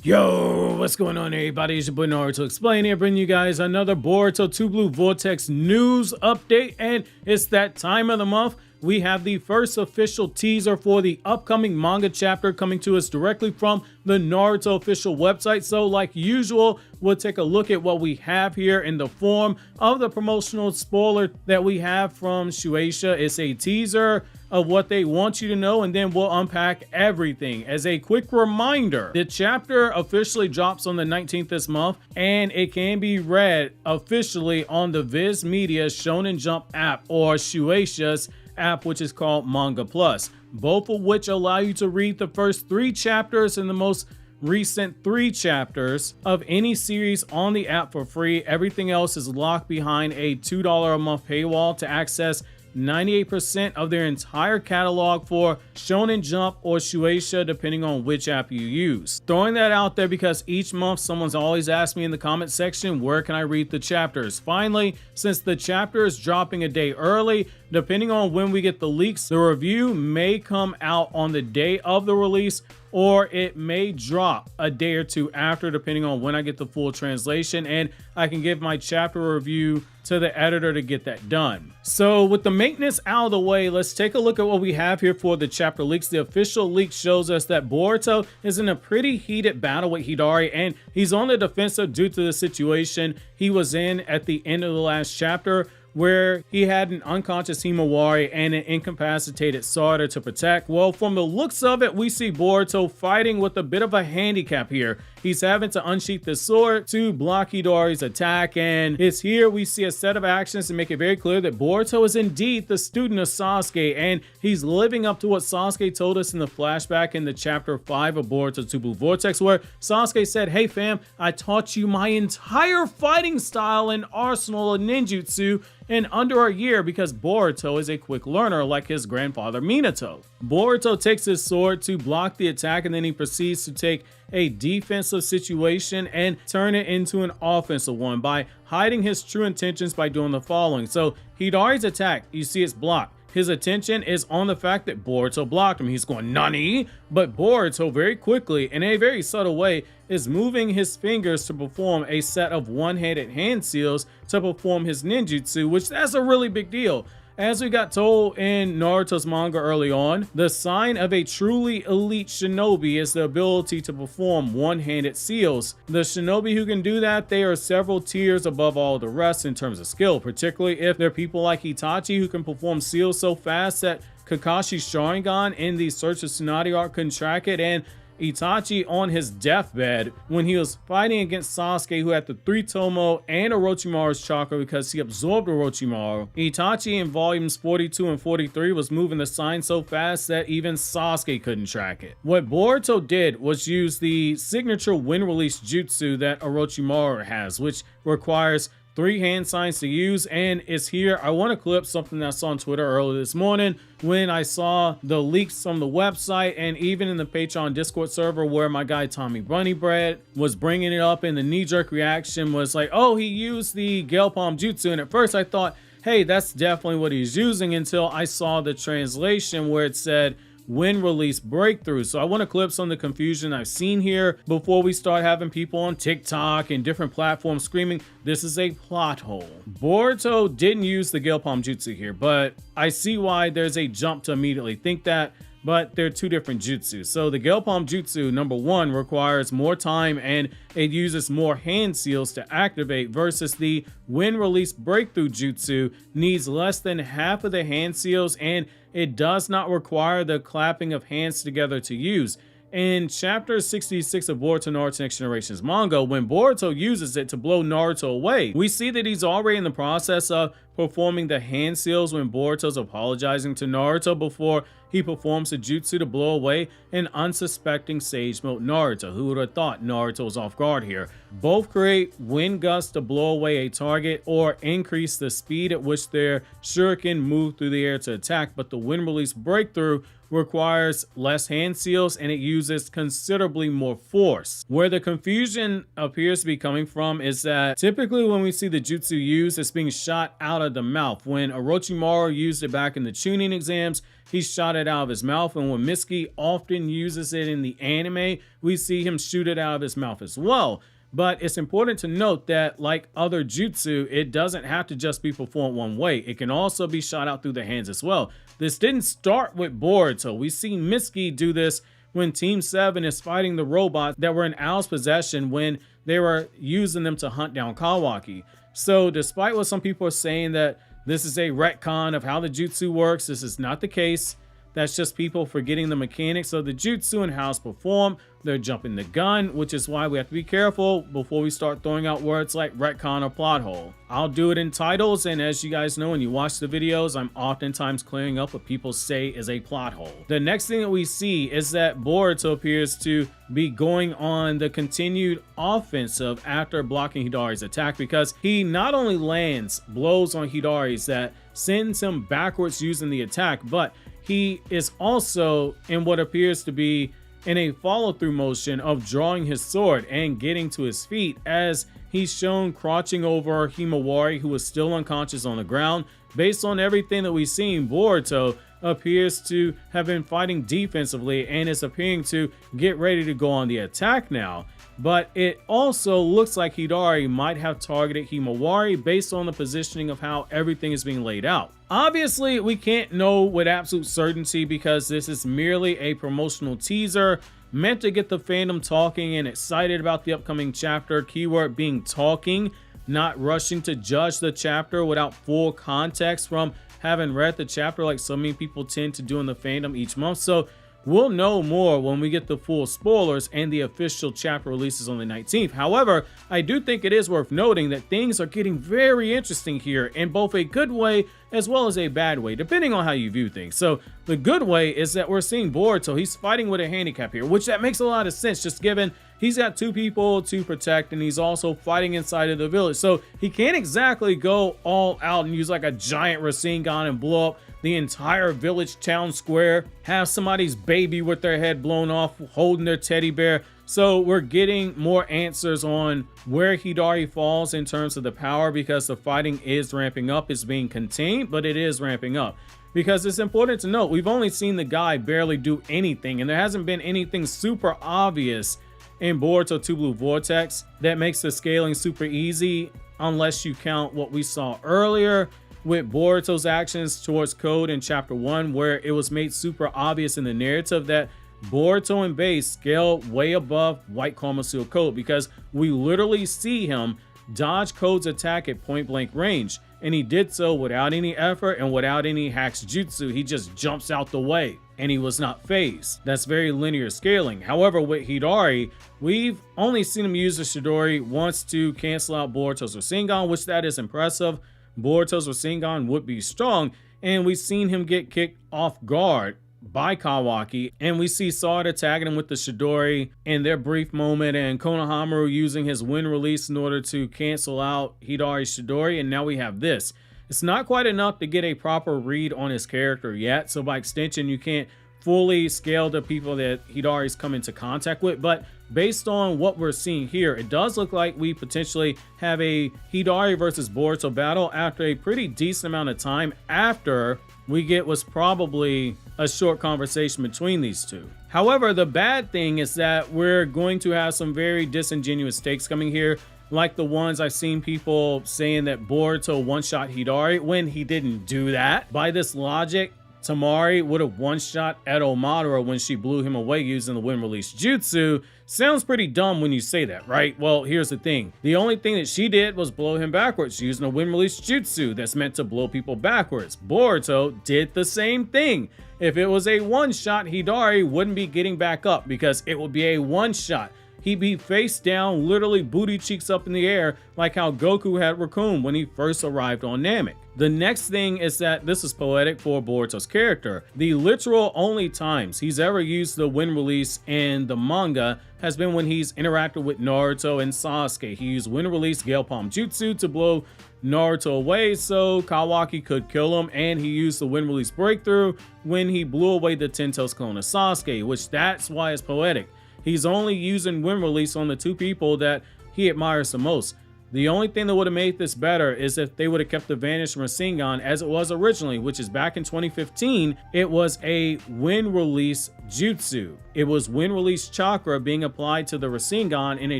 Yo, what's going on everybody? It's your boy Naruto Explain here, bringing you guys another Boruto 2 Blue Vortex news update, and it's that time of the month. We have the first official teaser for the upcoming manga chapter coming to us directly from the Naruto official website. So like usual, we'll take a look at what we have here in the form of the promotional spoiler that we have from Shueisha. It's a teaser of what they want you to know, and then we'll unpack everything. As a quick reminder, the chapter officially drops on the 19th this month, and it can be read officially on the Viz Media's Shonen Jump app or Shueisha's app, which is called Manga Plus, both of which allow you to read the first 3 chapters and the most recent 3 chapters of any series on the app for free. Everything else is locked behind a $2 a month paywall to access 98% of their entire catalog for Shonen Jump or Shueisha, depending on which app you use. Throwing that out there because each month someone's always asked me in the comment section, where can I read the chapters? Finally, since the chapter is dropping a day early, depending on when we get the leaks, the review may come out on the day of the release, or it may drop a day or 2 after, depending on when I get the full translation and I can give my chapter review to the editor to get that done. So with the maintenance out of the way, let's take a look at what we have here for the chapter leaks. The official leak shows us that Boruto is in a pretty heated battle with Hidari, and he's on the defensive due to the situation he was in at the end of the last chapter, where he had an unconscious Himawari and an incapacitated Sarada to protect. Well, from the looks of it, we see Boruto fighting with a bit of a handicap here. He's having to unsheath the sword to block Hidari's attack, and it's here we see a set of actions to make it very clear that Boruto is indeed the student of Sasuke, and he's living up to what Sasuke told us in the flashback in the chapter 5 of Boruto 2 Blue Vortex, where Sasuke said, "Hey fam, I taught you my entire fighting style and arsenal of ninjutsu in under a year because Boruto is a quick learner like his grandfather Minato." Boruto takes his sword to block the attack, and then he proceeds to take a defensive situation and turn it into an offensive one by hiding his true intentions by doing the following. So Hidari's attack, you see it's blocked. His attention is on the fact that Boruto blocked him. He's going, "Nani?" But Boruto very quickly, in a very subtle way, is moving his fingers to perform a set of one-handed hand seals to perform his ninjutsu, which that's a really big deal. As we got told in Naruto's manga early on, the sign of a truly elite shinobi is the ability to perform one-handed seals. The shinobi who can do that, they are several tiers above all the rest in terms of skill, particularly if they're people like Itachi who can perform seals so fast that Kakashi's Sharingan in the Search of Tsunade arc couldn't track it, and Itachi on his deathbed when he was fighting against Sasuke, who had the 3 Tomo and Orochimaru's chakra because he absorbed Orochimaru. Itachi in volumes 42 and 43 was moving the sign so fast that even Sasuke couldn't track it. What Boruto did was use the signature wind release jutsu that Orochimaru has, which requires 3 hand signs to use, and it's here. I want to clip something I saw on Twitter earlier this morning when I saw the leaks from the website and even in the Patreon Discord server where my guy Tommy Bunnybread was bringing it up, and the knee-jerk reaction was like, oh, he used the Gale Palm Jutsu, and at first I thought, hey, that's definitely what he's using, until I saw the translation where it said wind release breakthrough. So I want to clip some of the confusion I've seen here before we start having people on TikTok and different platforms screaming this is a plot hole. Boruto didn't use the Gale Palm Jutsu here, but I see why there's a jump to immediately think that, but they're 2 different jutsu. So the Gale Palm Jutsu, number 1, requires more time and it uses more hand seals to activate, versus the wind release breakthrough jutsu needs less than half of the hand seals, and it does not require the clapping of hands together to use. In chapter 66 of Boruto Naruto Next Generation's manga, when Boruto uses it to blow Naruto away, we see that he's already in the process of performing the hand seals when Boruto's apologizing to Naruto before he performs the jutsu to blow away an unsuspecting Sage Mode Naruto. Who would have thought Naruto was off guard here? Both create wind gusts to blow away a target or increase the speed at which their shuriken move through the air to attack, but the wind release breakthrough requires less hand seals and it uses considerably more force. Where the confusion appears to be coming from is that typically when we see the jutsu used, it's being shot out of the mouth. When Orochimaru used it back in the tuning exams, he shot it out of his mouth. And when Mitsuki often uses it in the anime, we see him shoot it out of his mouth as well. But it's important to note that, like other jutsu, it doesn't have to just be performed one way. It can also be shot out through the hands as well. This didn't start with Boruto. We've seen Mitsuki do this when Team 7 is fighting the robots that were in Ao's possession when they were using them to hunt down Kawaki. So despite what some people are saying that this is a retcon of how the jutsu works, this is not the case. That's just people forgetting the mechanics of the jutsu and how it's performed. They're jumping the gun, which is why we have to be careful before we start throwing out words like retcon or plot hole. I'll do it in titles, and as you guys know when you watch the videos, I'm oftentimes clearing up what people say is a plot hole. The next thing that we see is that Boruto appears to be going on the continued offensive after blocking Hidari's attack, because he not only lands blows on Hidari's that sends him backwards using the attack, but he is also in what appears to be in a follow-through motion of drawing his sword and getting to his feet, as he's shown crouching over Himawari, who is still unconscious on the ground. Based on everything that we've seen, Boruto appears to have been fighting defensively and is appearing to get ready to go on the attack now. But it also looks like Hidari might have targeted Himawari based on the positioning of how everything is being laid out. Obviously, we can't know with absolute certainty because this is merely a promotional teaser meant to get the fandom talking and excited about the upcoming chapter. Keyword being talking, not rushing to judge the chapter without full context from having read the chapter like so many people tend to do in the fandom each month. So we'll know more when we get the full spoilers and the official chapter releases on the 19th. However, I do think it is worth noting that things are getting very interesting here in both a good way as well as a bad way, depending on how you view things. So the good way is that we're seeing Boruto, he's fighting with a handicap here, which that makes a lot of sense just given he's got two people to protect and he's also fighting inside of the village. So he can't exactly go all out and use like a giant Rasengan and blow up the entire village town square, have somebody's baby with their head blown off holding their teddy bear. So we're getting more answers on where Hidari falls in terms of the power, because the fighting is ramping up. It's being contained, but it is ramping up. Because it's important to note, we've only seen the guy barely do anything, and there hasn't been anything super obvious in Boruto 2 Blue Vortex that makes the scaling super easy, unless you count what we saw earlier with Boruto's actions towards Code in chapter 1, where it was made super obvious in the narrative that Boruto and Base scale way above White Kawamatsu Code, because we literally see him dodge Code's attack at point blank range, and he did so without any effort and without any hacks jutsu. He just jumps out the way and he was not phased. That's very linear scaling. However, with Hidari, we've only seen him use the Chidori once to cancel out Boruto's Rasengan, which that is impressive. Boruto's Rasengan would be strong, and we've seen him get kicked off guard by Kawaki, and we see Sarada tagging him with the Chidori in their brief moment, and Konohamaru using his wind release in order to cancel out Hidari's Chidori, and now we have this. It's not quite enough to get a proper read on his character yet, so by extension you can't fully scale the people that Hidari's come into contact with, but based on what we're seeing here, it does look like we potentially have a Hidari versus Boruto battle after a pretty decent amount of time after we get what's probably a short conversation between these two. However, the bad thing is that we're going to have some very disingenuous takes coming here, like the ones I've seen people saying that Boruto one-shot Hidari when he didn't do that. By this logic, Tamari would have one-shot Edo Madara when she blew him away using the wind release jutsu. Sounds pretty dumb when you say that, right? Well, here's the thing. The only thing that she did was blow him backwards using a wind release jutsu that's meant to blow people backwards. Boruto did the same thing. If it was a one-shot, Hidari wouldn't be getting back up because it would be a one-shot. He'd be face down, literally booty cheeks up in the air, like how Goku had Raccoon when he first arrived on Namek. The next thing is that this is poetic for Boruto's character. The literal only times he's ever used the wind release in the manga has been when he's interacted with Naruto and Sasuke. He used wind release Gale Palm Jutsu to blow Naruto away so Kawaki could kill him, and he used the wind release breakthrough when he blew away the Ten-Toes clone of Sasuke, which that's why it's poetic. He's only using wind release on the two people that he admires the most. The only thing that would have made this better is if they would have kept the Vanished Rasengan as it was originally, which is back in 2015. It was a wind release jutsu. It was wind release chakra being applied to the Rasengan in a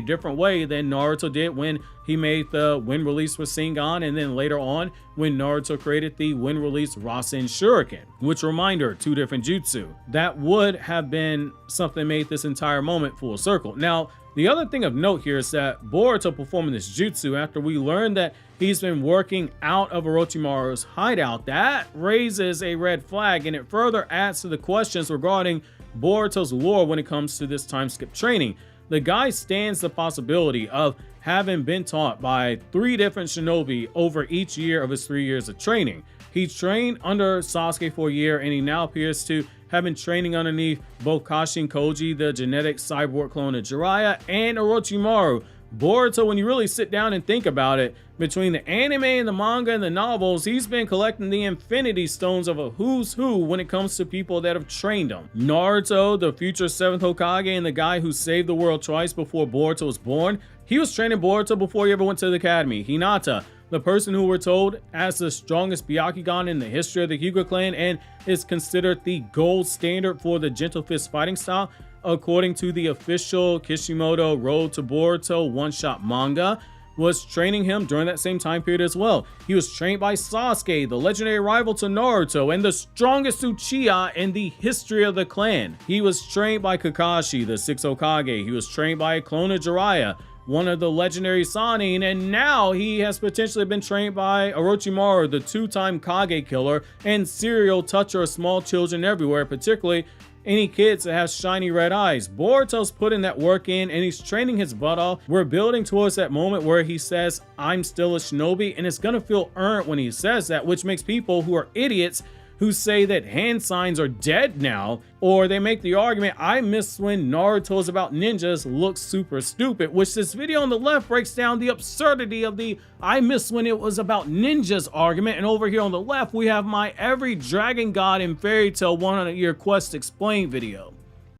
different way than Naruto did when he made the wind release Rasengan, and then later on when Naruto created the wind release Rasen Shuriken, which, reminder, two different jutsu. That would have been something that made this entire moment full circle. Now, the other thing of note here is that Boruto performing this jutsu after we learned that he's been working out of Orochimaru's hideout, that raises a red flag, and it further adds to the questions regarding Boruto's lore when it comes to this time skip training. The guy stands the possibility of having been taught by 3 different shinobi over each year of his 3 years of training. He trained under Sasuke for a year, and he now appears to have been training underneath both Kashi and Koji, the genetic cyborg clone of Jiraiya, and Orochimaru. Boruto, when you really sit down and think about it, between the anime and the manga and the novels, he's been collecting the Infinity Stones of a who's who when it comes to people that have trained him. Naruto, the future 7th Hokage and the guy who saved the world twice before Boruto was born, he was training Boruto before he ever went to the academy. Hinata, the person who we're told has the strongest Byakugan in the history of the Hyuga clan and is considered the gold standard for the Gentle Fist fighting style, according to the official Kishimoto Road to Boruto one-shot manga, was training him during that same time period as well. He was trained by Sasuke, the legendary rival to Naruto and the strongest Uchiha in the history of the clan. He was trained by Kakashi, the 6th Hokage. He was trained by a clone of Jiraiya, one of the legendary Sannin, and now he has potentially been trained by Orochimaru, the 2-time Kage killer and serial toucher of small children everywhere, particularly any kids that have shiny red eyes. Boruto's putting that work in and he's training his butt off. We're building towards that moment where he says, "I'm still a shinobi," and it's gonna feel earned when he says that, which makes people who are idiots who say that hand signs are dead now, or they make the argument, "I miss when Naruto's about ninjas," looks super stupid, which this video on the left breaks down the absurdity of the "I miss when it was about ninjas" argument, and over here on the left we have my every dragon god and fairy tale 100-year quest explained video.